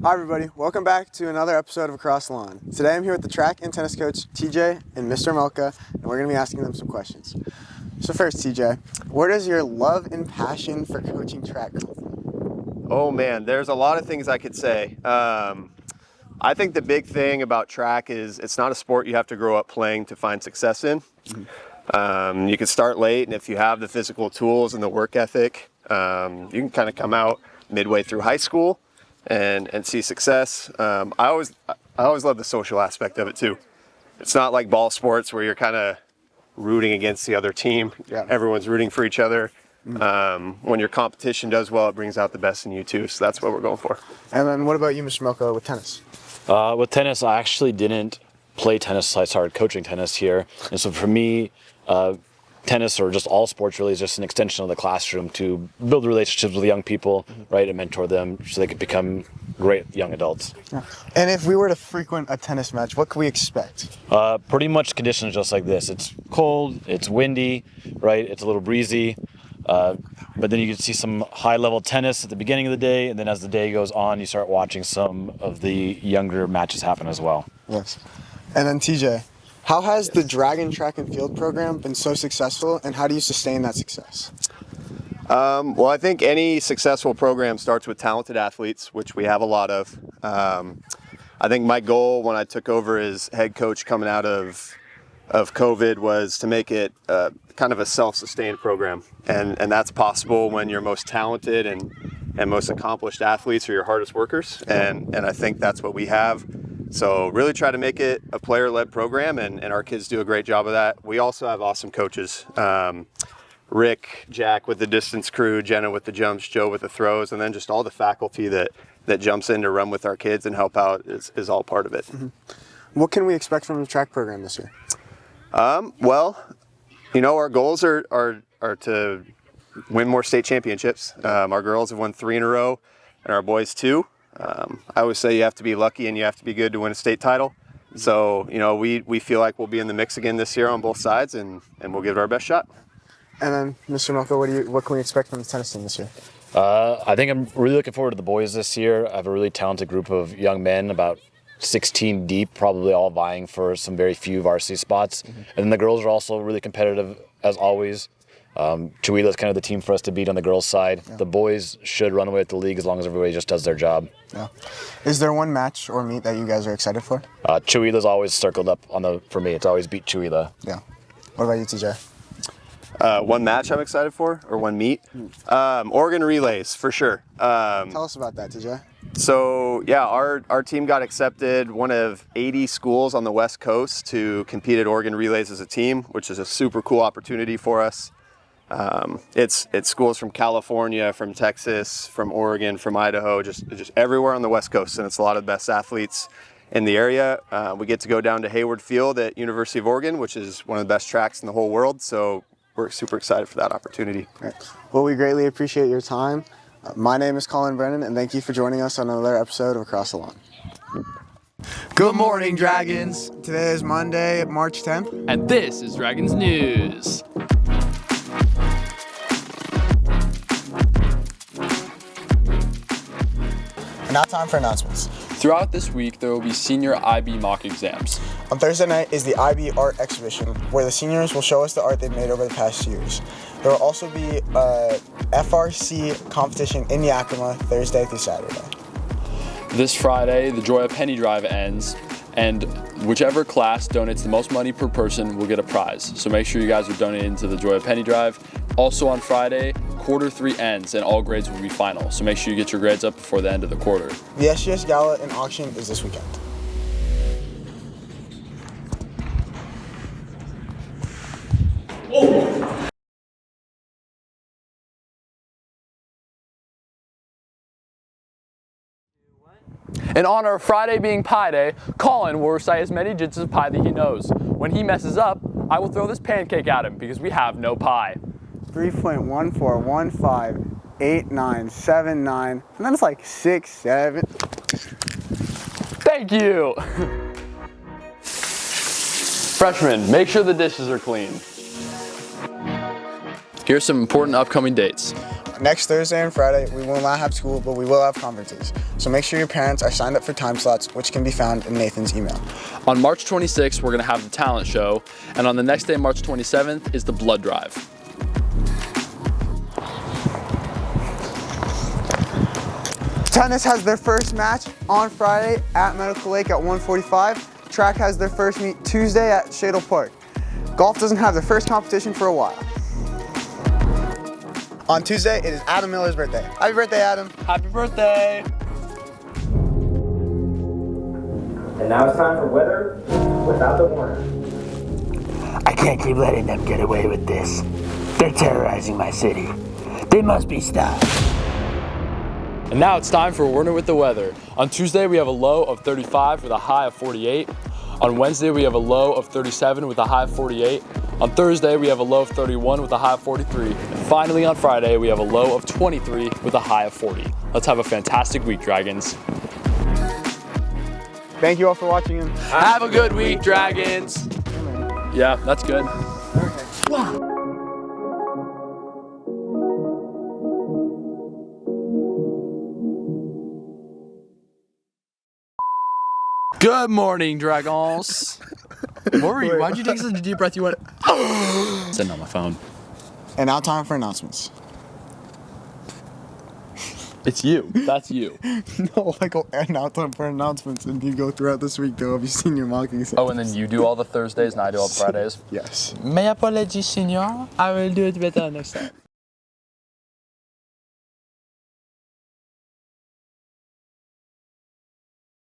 Hi everybody, welcome back to another episode of Across the Lawn. Today I'm here with the track and tennis coach TJ and Mr. Melka, and we're going to be asking them some questions. So first TJ, where does your love and passion for coaching track come from? Oh man, there's a lot of things I could say. I think the big thing about track is it's not a sport you have to grow up playing to find success in. You can start late, and if you have the physical tools and the work ethic, you can kind of come out midway through high school and see success. I always love the social aspect of it too. It's not like ball sports where you're kind of rooting against the other team. Yeah. Everyone's rooting for each other. When your competition does well, it brings out the best in you too. So that's what we're going for. And then what about you, Mr. Melka, with tennis? With tennis, I actually didn't play tennis. I started coaching tennis here. And so for me, tennis or just all sports really is just an extension of the classroom to build relationships with young people, right, and mentor them so they can become great young adults. Yeah. And if we were to frequent a tennis match, what could we expect? Pretty much conditions just like this. It's cold, it's windy, right, it's a little breezy, but then you can see some high-level tennis at the beginning of the day, and then as the day goes on, you start watching some of the younger matches happen as well. Yes. And then TJ, how has the Dragon track and field program been so successful, and how do you sustain that success? Well, I think any successful program starts with talented athletes, which we have a lot of. I think my goal when I took over as head coach coming out of COVID was to make it kind of a self-sustained program. And that's possible when your most talented and most accomplished athletes are your hardest workers. And I think that's what we have. So really try to make it a player-led program, and our kids do a great job of that. We also have awesome coaches. Rick, Jack with the distance crew, Jenna with the jumps, Joe with the throws, and then just all the faculty that jumps in to run with our kids and help out is all part of it. Mm-hmm. What can we expect from the track program this year? Well, you know, our goals are to win more state championships. Our girls have won 3 in a row, and our boys 2. I always say you have to be lucky and you have to be good to win a state title. So, you know, we feel like we'll be in the mix again this year on both sides, and we'll give it our best shot. And then, Mr. Melka, what can we expect from the tennis team this year? I think I'm really looking forward to the boys this year. I have a really talented group of young men, about 16 deep, probably all vying for some very few varsity spots. And then the girls are also really competitive, as always. JOYA is kind of the team for us to beat on the girls' side. Yeah. The boys should run away with the league as long as everybody just does their job. Yeah. Is there one match or meet that you guys are excited for? JOYA is always circled up for me. It's always beat JOYA. Yeah. What about you, TJ? One match I'm excited for, or one meet? Oregon relays, for sure. Tell us about that, TJ. So, yeah, our team got accepted, one of 80 schools on the West Coast, to compete at Oregon relays as a team, which is a super cool opportunity for us. It's schools from California, from Texas, from Oregon, from Idaho, just everywhere on the West Coast, and it's a lot of the best athletes in the area. We get to go down to Hayward Field at University of Oregon, which is one of the best tracks in the whole world, so we're super excited for that opportunity. Right. Well, we greatly appreciate your time. My name is Colin Brennan, and thank you for joining us on another episode of Across the Lawn. Good morning, Dragons. Today is Monday, March 10th. And this is Dragons News. And now time for announcements. Throughout this week, there will be senior IB mock exams. On Thursday night is the IB art exhibition, where the seniors will show us the art they've made over the past years. There will also be a FRC competition in Yakima Thursday through Saturday. This Friday, the JOYA Penny Drive ends, and whichever class donates the most money per person will get a prize. So make sure you guys are donating to the JOYA Penny Drive. Also on Friday, quarter 3 ends and all grades will be final. So make sure you get your grades up before the end of the quarter. The SGS Gala and auction is this weekend. In honor of Friday being Pi Day, Colin will recite as many digits of pi that he knows. When he messes up, I will throw this pancake at him because we have no pi. 3.14158979, and then it's like 6, 7. Thank you! Freshmen, make sure the dishes are clean. Here's some important upcoming dates. Next Thursday and Friday, we will not have school, but we will have conferences. So make sure your parents are signed up for time slots, which can be found in Nathan's email. On March 26th, we're gonna have the talent show, and on the next day, March 27th, is the blood drive. Tennis has their first match on Friday at Medical Lake at 1:45. Track has their first meet Tuesday at Shadle Park. Golf doesn't have their first competition for a while. On Tuesday, it is Adam Miller's birthday. Happy birthday, Adam. Happy birthday! And now it's time for weather without the warner. I can't keep letting them get away with this. They're terrorizing my city. They must be stopped. And now it's time for Warner with the weather. On Tuesday, we have a low of 35 with a high of 48. On Wednesday, we have a low of 37 with a high of 48. On Thursday, we have a low of 31 with a high of 43. And finally, on Friday, we have a low of 23 with a high of 40. Let's have a fantastic week, Dragons. Thank you all for watching. And Have a good week, Dragons. Yeah, that's good. Good morning, Dragons. What were you? Why'd you take such a deep breath? You went. Sitting on my phone. And now time for announcements. It's you. That's you. No, I go now time for announcements, and you go throughout this week though. Have you seen your mocking? Oh, and then you do all the Thursdays and I do all the Fridays? Yes. Mes apologies, senor. I will do it better next time.